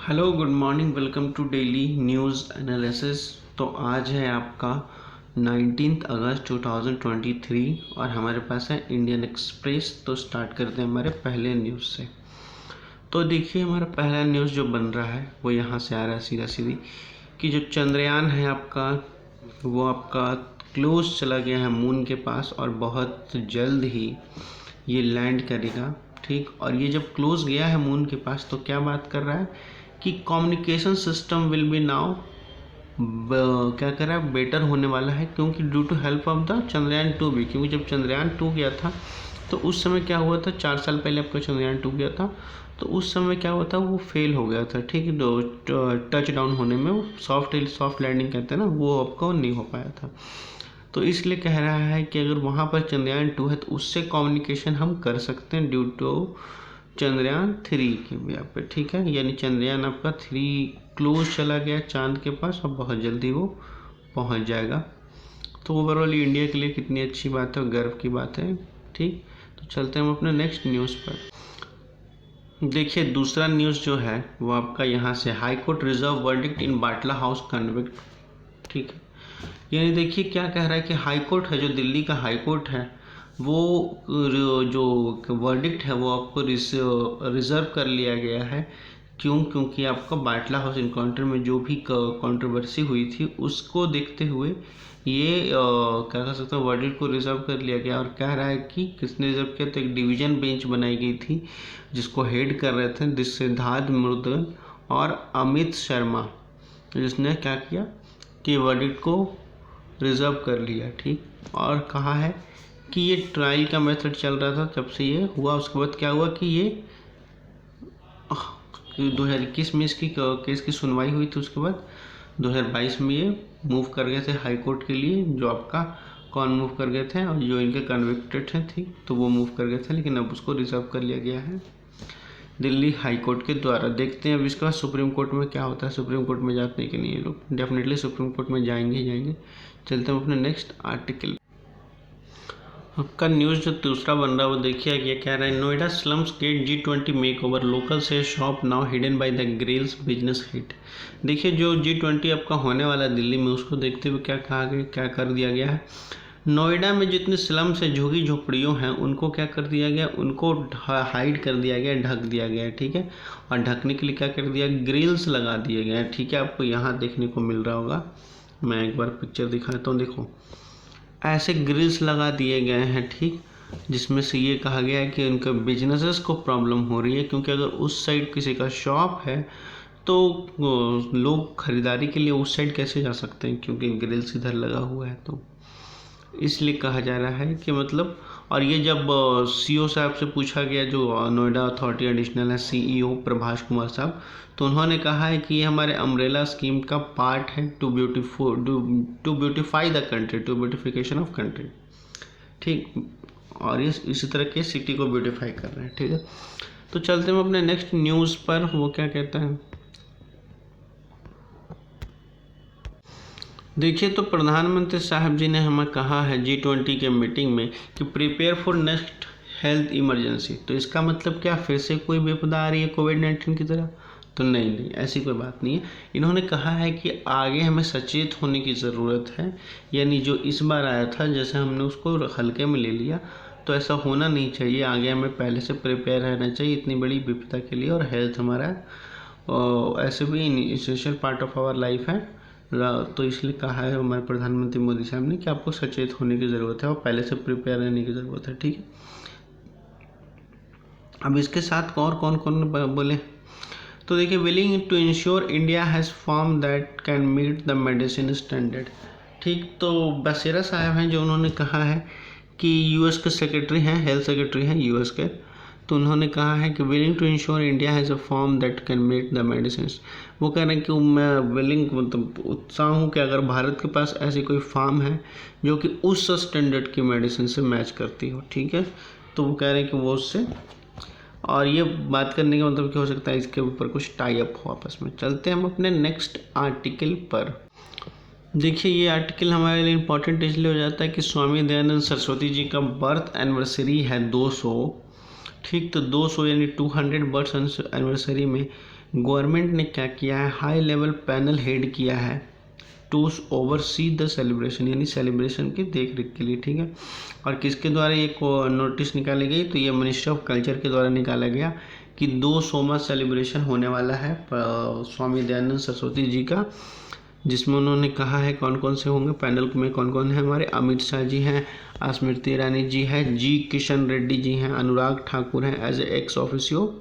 Hello good morning, welcome to daily news analysis. तो आज है आपका 19 अगस्त 2023 और हमारे पास है इंडियन एक्सप्रेस। तो स्टार्ट करते हैं हमारे पहले न्यूज़ से। तो देखिए, हमारा पहला न्यूज़ जो बन रहा है वो यहाँ से आ रहा है सीधा सीधी कि जो चंद्रयान है आपका, वो आपका क्लोज चला गया है मून के पास और बहुत जल्द ही ये लैंड करेगा। ठीक, और ये जब क्लोज गया है मून के पास तो क्या बात कर रहा है कि communication system will be now क्या कर रहा है, बेटर होने वाला है। क्योंकि due to help of the Chandrayaan 2 भी, क्योंकि जब चंद्रयान 2 गया था तो उस समय क्या हुआ था, 4 साल पहले आपका चंद्रयान 2 गया था तो उस समय क्या हुआ था, वो फेल हो गया था। ठीक है, तो टच डाउन होने में वो सॉफ्ट लैंडिंग कहते हैं ना, वो आपको नहीं हो पाया था। तो इसलिए कह रहा है कि अगर वहाँ पर चंद्रयान 2 है तो उससे कम्युनिकेशन हम कर सकते हैं ड्यू टू चंद्रयान 3 की भी आप पे। ठीक है, यानी चंद्रयान आपका 3 क्लोज चला गया चांद के पास और बहुत जल्दी वो पहुंच जाएगा। तो ओवरऑल इंडिया के लिए कितनी अच्छी बात है और गर्व की बात है। ठीक, तो चलते हैं हम अपने नेक्स्ट न्यूज़ पर। देखिए, दूसरा न्यूज़ जो है वो आपका यहाँ से, हाई कोर्ट रिजर्व वर्डिक्ट इन बाटला हाउस कन्विक्ट। ठीक है, यानी देखिए क्या कह रहा है कि हाई कोर्ट है, जो दिल्ली का हाई कोर्ट है, वो जो वर्डिक्ट है वो आपको रिजर्व कर लिया गया है। क्योंकि आपका बाटला हाउस इनकाउंटर में जो भी कंट्रोवर्सी हुई थी उसको देखते हुए ये क्या कह सकते हैं, वर्डिक्ट को रिजर्व कर लिया गया। और कह रहा है कि किसने रिजर्व किया, तो एक डिवीजन बेंच बनाई गई थी जिसको हेड कर रहे थे सिद्धार्थ मुरुगन और अमित शर्मा, जिसने क्या किया कि वर्डिक्ट को रिजर्व कर लिया। ठीक, और कहा है कि ये ट्रायल का मेथड चल रहा था जब से ये हुआ। उसके बाद क्या हुआ कि ये 2021 में इसकी केस की सुनवाई हुई थी। उसके बाद 2022 में ये मूव कर गए थे हाई कोर्ट के लिए। जो आपका कौन मूव कर गए थे, और जो इनके कन्विक्टेड हैं, ठीक, तो वो मूव कर गए थे, लेकिन अब उसको रिजर्व कर लिया गया है दिल्ली हाई कोर्ट के द्वारा। देखते हैं अब इसके बाद सुप्रीम कोर्ट में क्या होता है। सुप्रीम कोर्ट में जाते हैं कि नहीं ये लोग, डेफिनेटली सुप्रीम कोर्ट में जाएंगे ही जाएंगे। चलते हैं अपने नेक्स्ट आर्टिकल। आपका न्यूज़ जो दूसरा बन रहा है वो देखिए ये कह रहा है, Noida slums get G20 make over, local से shop now hidden by the grills business hit. देखिए, जो G20 आपका होने वाला है दिल्ली में, उसको देखते हुए क्या कहा गया, क्या कर दिया गया है, नोएडा में जितने स्लम्स है, झुग्गी झोपड़ियों हैं, उनको क्या कर दिया गया, उनको हाइड कर दिया गया, ढक दिया गया। ठीक है, और ढकने के लिए क्या कर दिया, ग्रिल्स लगा दिए गए। ठीक है, आपको यहाँ देखने को मिल रहा होगा, मैं एक बार पिक्चर दिखाता हूँ। देखो, ऐसे ग्रिल्स लगा दिए गए हैं। ठीक, जिसमें से ये कहा गया है कि उनके बिजनेसेस को प्रॉब्लम हो रही है, क्योंकि अगर उस साइड किसी का शॉप है तो लोग खरीदारी के लिए उस साइड कैसे जा सकते हैं, क्योंकि ग्रिल्स इधर लगा हुआ है। तो इसलिए कहा जा रहा है कि मतलब, और ये जब सीईओ साहब से पूछा गया, जो नोएडा अथॉरिटी एडिशनल है सीईओ प्रभाष कुमार साहब, तो उन्होंने कहा है कि ये हमारे अम्ब्रेला स्कीम का पार्ट है to beautify the country, to beautification of country. ठीक, और ये इसी तरह के सिटी को ब्यूटिफाई कर रहे हैं। ठीक है, तो चलते हैं अपने नेक्स्ट न्यूज़ पर। वो क्या कहता है, देखिए, तो प्रधानमंत्री साहब जी ने हमें कहा है G20 के मीटिंग में कि prepare for next health emergency. तो इसका मतलब क्या, फिर से कोई विपदा आ रही है कोविड-19 की तरह? तो नहीं, ऐसी कोई बात नहीं है। इन्होंने कहा है कि आगे हमें सचेत होने की ज़रूरत है। यानी जो इस बार आया था, जैसे हमने उसको हल्के में ले लिया, तो ऐसा होना नहीं चाहिए। आगे हमें पहले से प्रिपेयर रहना चाहिए इतनी बड़ी विपदा के लिए। और हेल्थ हमारा ऐसे भी essential part of our life है। तो इसलिए कहा है हमारे प्रधानमंत्री मोदी साहब ने कि आपको सचेत होने की ज़रूरत है और पहले से प्रिपेयर रहने की ज़रूरत है। ठीक है, अब इसके साथ और कौन कौन बोले, तो देखिए, willing to ensure India has form that can meet the medicine standard. ठीक, तो बसेरा साहब हैं जो उन्होंने कहा है कि यूएस के सेक्रेटरी हैं, हेल्थ सेक्रेटरी हैं यूएस के, तो उन्होंने कहा है कि willing to ensure India has a form that can met the medicine. वो कह रहे हैं कि मैं विलिंग, मतलब उत्साह हूँ कि अगर भारत के पास ऐसी कोई फार्म है जो कि उस स्टैंडर्ड की मेडिसिन से मैच करती हो। ठीक है, तो वो कह रहे हैं कि वो उससे, और ये बात करने का मतलब क्या हो सकता है, इसके ऊपर कुछ टाई अप हो आपस में। चलते हैं हम अपने नेक्स्ट आर्टिकल पर। देखिए, ये आर्टिकल हमारे लिए इम्पोर्टेंट इसलिए हो जाता है कि स्वामी दयानंद सरस्वती जी का बर्थ एनिवर्सरी है 200। ठीक, तो 200 यानी 200 बर्थ एनिवर्सरी में गवर्नमेंट ने क्या किया है, हाई लेवल पैनल हेड किया है टू ओवरसी द सेलिब्रेशन, यानी सेलिब्रेशन की देख रेख के लिए, ठीक है। और किसके द्वारा ये नोटिस निकाली गई, तो ये मिनिस्ट्री ऑफ कल्चर के द्वारा निकाला गया कि 2 सोमवार सेलिब्रेशन होने वाला है स्वामी दयानंद सरस्वती जी का, जिसमें उन्होंने कहा है कौन कौन से होंगे। पैनल में कौन कौन है, हमारे अमित शाह जी हैं, स्मृति ईरानी जी है, जी किशन रेड्डी जी हैं, अनुराग ठाकुर हैं as a ex officio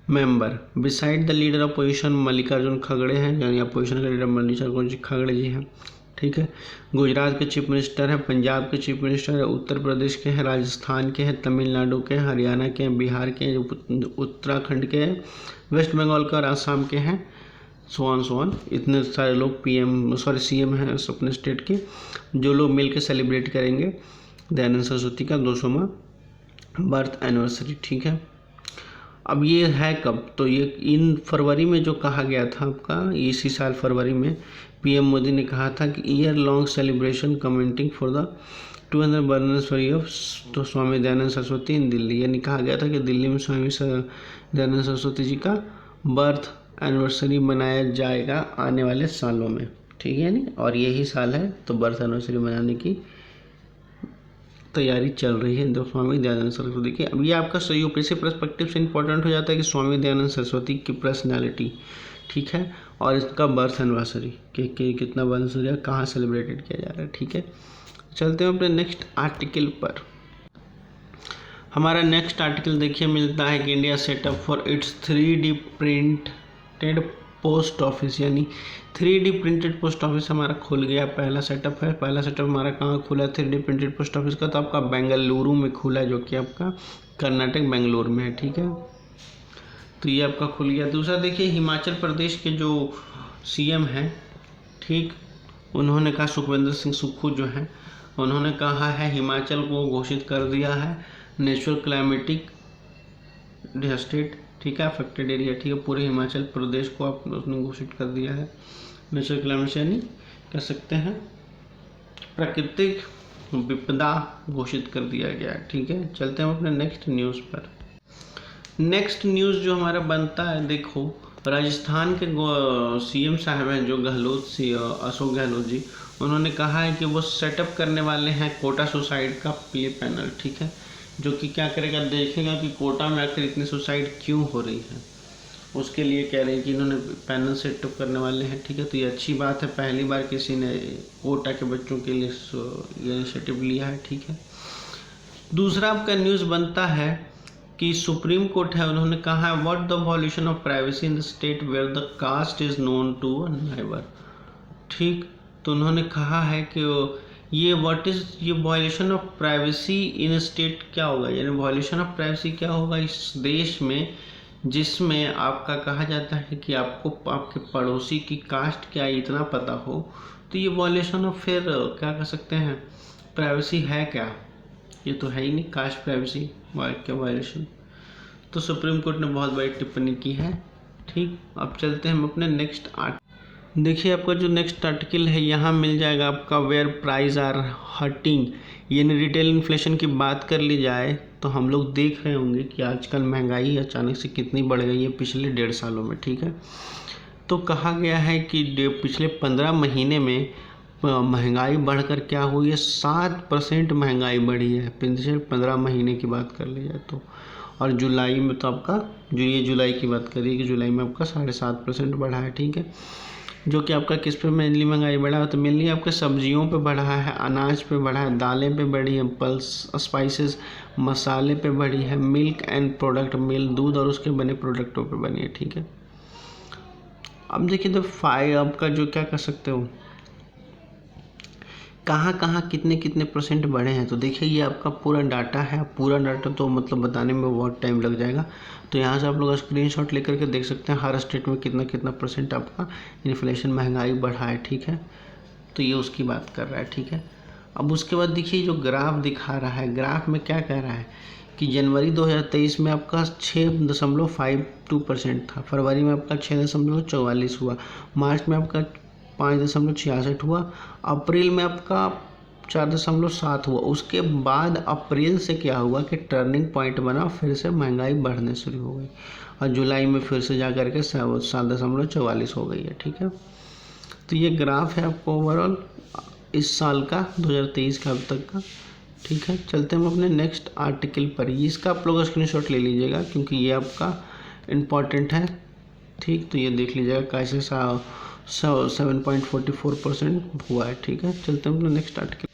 member. Beside the leader of position Mallikarjun खड़गे हैं, यानी अपोजिशन का लीडर मल्लिकार्जुन खड़गे जी हैं, ठीक है। गुजरात के चीफ मिनिस्टर हैं, पंजाब के चीफ मिनिस्टर है, उत्तर प्रदेश के हैं, राजस्थान के हैं, तमिलनाडु के हैं, हरियाणा के हैं, बिहार के हैं, उत्तराखंड के हैं, वेस्ट बंगाल के और आसाम के हैं, सोन इतने सारे लोग सीएम हैं अपने स्टेट के, जो लोग मिलकर सेलिब्रेट करेंगे दयानंद सरस्वती का 200वां बर्थ एनिवर्सरी, ठीक है। अब ये है कब, तो ये इन फरवरी में जो कहा गया था आपका, इसी साल फरवरी में पीएम मोदी ने कहा था कि year long celebration commenting for the 200 birth anniversary of तो स्वामी दयानंद सरस्वती इन दिल्ली, यानी कहा गया था कि दिल्ली में स्वामी दयानंद सरस्वती जी का बर्थ एनिवर्सरी मनाया जाएगा आने वाले सालों में, ठीक है नहीं। और यही साल है तो बर्थ एनिवर्सरी मनाने की तैयारी चल रही है स्वामी दयानंद सरस्वती की। अब ये आपका यूपीएससी पर्सपेक्टिव से इंपॉर्टेंट हो जाता है कि स्वामी दयानंद सरस्वती की पर्सनैलिटी, ठीक है, और इसका बर्थ एनिवर्सरी कि कितना बर्थ एनिवर्सरी है, कहाँ सेलिब्रेटेड किया जा रहा है, ठीक है। चलते हैं अपने नेक्स्ट आर्टिकल पर। हमारा नेक्स्ट आर्टिकल देखिए मिलता है कि India setup for its 3D printed post office, यानी 3D प्रिंटेड पोस्ट ऑफिस हमारा खुल गया। पहला सेटअप है, पहला सेटअप हमारा कहाँ खुला है 3D प्रिंटेड पोस्ट ऑफिस का, तो आपका बेंगलुरु में खुला है, जो कि आपका कर्नाटक बेंगलुरु में है, ठीक है। तो ये आपका खुल गया। दूसरा देखिए हिमाचल प्रदेश के जो सीएम हैं, ठीक, उन्होंने कहा सुखविंदर सिंह सुक्खू जो हैं, उन्होंने कहा है हिमाचल को घोषित कर दिया है नेचुरल क्लाइमेटिक डिजास्टेड, ठीक है, अफेक्टेड एरिया, ठीक है। पूरे हिमाचल प्रदेश को आप उसने घोषित कर दिया है नेचुरल क्लाइमेट, यानी कह सकते हैं प्राकृतिक विपदा घोषित कर दिया गया है, ठीक है। चलते हैं अपने नेक्स्ट न्यूज़ पर। नेक्स्ट न्यूज़ जो हमारा बनता है, देखो राजस्थान के सीएम साहब हैं जो अशोक गहलोत जी, उन्होंने कहा है कि वो सेटअप करने वाले हैं कोटा सुसाइड का प्ले पैनल, ठीक है, जो कि क्या करेगा, देखेगा कि कोटा में आखिर इतनी सुसाइड क्यों हो रही है, उसके लिए कह रहे हैं कि इन्होंने पैनल सेटअप करने वाले हैं, ठीक है। तो ये अच्छी बात है, पहली बार किसी ने कोटा के बच्चों के लिए ये इनिशिएटिव लिया है, ठीक है। दूसरा आपका न्यूज़ बनता है कि सुप्रीम कोर्ट है, उन्होंने कहा है what the violation of privacy in the state where the caste is known to a neighbour, ठीक। तो उन्होंने कहा है कि ये violation of privacy in state क्या होगा, यानी वॉल्यूशन ऑफ प्राइवेसी क्या होगा इस देश में जिसमें आपका कहा जाता है कि आपको आपके पड़ोसी की कास्ट क्या इतना पता हो, तो ये वॉल्यूशन ऑफ फिर क्या कह सकते हैं प्राइवेसी है क्या, ये तो है ही नहीं कास्ट प्राइवेसी क्या वायलेशन। तो सुप्रीम कोर्ट ने बहुत बड़ी टिप्पणी की है, ठीक। अब चलते हैं हम अपने नेक्स्ट देखिए आपका जो नेक्स्ट आर्टिकल है यहाँ मिल जाएगा आपका वेयर प्राइस आर हर्टिंग, यानी रिटेल इन्फ्लेशन की बात कर ली जाए तो हम लोग देख रहे होंगे कि आजकल महंगाई अचानक से कितनी बढ़ गई है पिछले 1.5 सालों में, ठीक है। तो कहा गया है कि पिछले 15 महीने में महंगाई बढ़कर क्या हुई है, 7% महंगाई बढ़ी है पिछले 15 महीने की बात कर ली जाए तो। और जुलाई में तो आपका जो ये जुलाई की बात करिए कि जुलाई में आपका 7.5% बढ़ा है, ठीक है। जो कि आपका किस पे मेनली महंगाई बढ़ा है, तो मेनली आपके सब्जियों पे बढ़ा है, अनाज पे बढ़ा है, दालें पे बढ़ी है, पल्स स्पाइसेस मसाले पे बढ़ी है, मिल्क एंड प्रोडक्ट मिल्क दूध और उसके बने प्रोडक्टों पे बनी है, ठीक है। अब देखिए तो आपका जो क्या कर सकते हो कहाँ कहाँ कितने कितने परसेंट बढ़े हैं, तो देखिए ये आपका पूरा डाटा है। पूरा डाटा तो मतलब बताने में बहुत टाइम लग जाएगा, तो यहाँ से आप लोग स्क्रीनशॉट लेकर के देख सकते हैं हर स्टेट में कितना कितना परसेंट आपका इन्फ्लेशन महंगाई बढ़ा है, ठीक है। तो ये उसकी बात कर रहा है, ठीक है। अब उसके बाद देखिए जो ग्राफ दिखा रहा है, ग्राफ में क्या कह रहा है कि जनवरी 2023 में आपका 6.52% था, फरवरी में आपका 6.44 हुआ, मार्च में आपका 5.66 हुआ, अप्रैल में आपका 4.7 हुआ। उसके बाद अप्रैल से क्या हुआ कि टर्निंग पॉइंट बना, फिर से महंगाई बढ़ने शुरू हो गई और जुलाई में फिर से जा कर के 7.44 हो गई है। ठीक है, तो ये ग्राफ है आपको ओवरऑल इस साल का 2023 का अब तक का। ठीक है, चलते हैं हम अपने नेक्स्ट आर्टिकल पर। इसका आप लोग स्क्रीनशॉट ले लीजिएगा क्योंकि ये आपका इम्पॉर्टेंट है। ठीक, तो ये देख लीजिएगा कैसे 7.44% हुआ है। ठीक है, चलते हैं अपना नेक्स्ट आर्टिकल।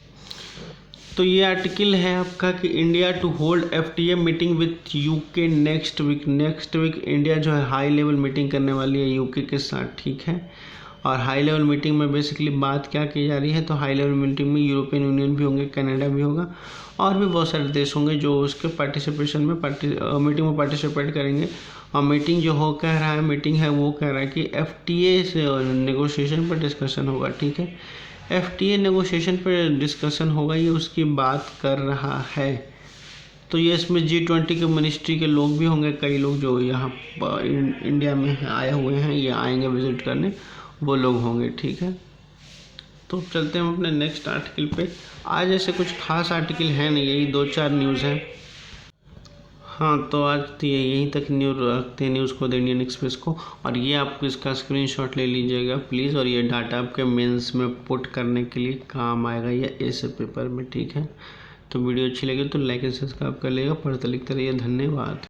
तो ये आर्टिकल है आपका कि India to hold FTA meeting with UK next week. Next week India जो है हाई लेवल मीटिंग करने वाली है यूके के साथ। ठीक है, और हाई लेवल मीटिंग में बेसिकली बात क्या की जा रही है, तो हाई लेवल मीटिंग में यूरोपियन यूनियन भी होंगे, कनाडा भी होगा और भी बहुत सारे देश होंगे जो उसके पार्टिसिपेशन में मीटिंग में पार्टिसिपेट करेंगे। और मीटिंग जो हो कह रहा है मीटिंग है वो कह रहा है कि FTA से नेगोशिएशन पर डिस्कशन होगा। ठीक है, FTA नेगोशिएशन पर डिस्कशन होगा, ये उसकी बात कर रहा है। तो ये इसमें G20 के मिनिस्ट्री के लोग भी होंगे, कई लोग जो यहाँ इंडिया में आए हुए हैं, ये आएंगे विजिट करने, वो लोग होंगे। ठीक है, तो चलते हैं हम अपने नेक्स्ट आर्टिकल पे। आज ऐसे कुछ खास आर्टिकल है नहीं, यही 2-4 न्यूज़ हैं। हाँ, तो आज तो यहीं तक न्यूज़ रखते हैं न्यूज़ को, द इंडियन एक्सप्रेस को। और ये आप इसका स्क्रीनशॉट ले लीजिएगा प्लीज़, और ये डाटा आपके मेंस में पुट करने के लिए काम आएगा या ऐसे पेपर में। ठीक है, तो वीडियो अच्छी लगी तो लाइक एंड सब्सक्राइब कर लेगा, पढ़ते लिखते रहिए। धन्यवाद।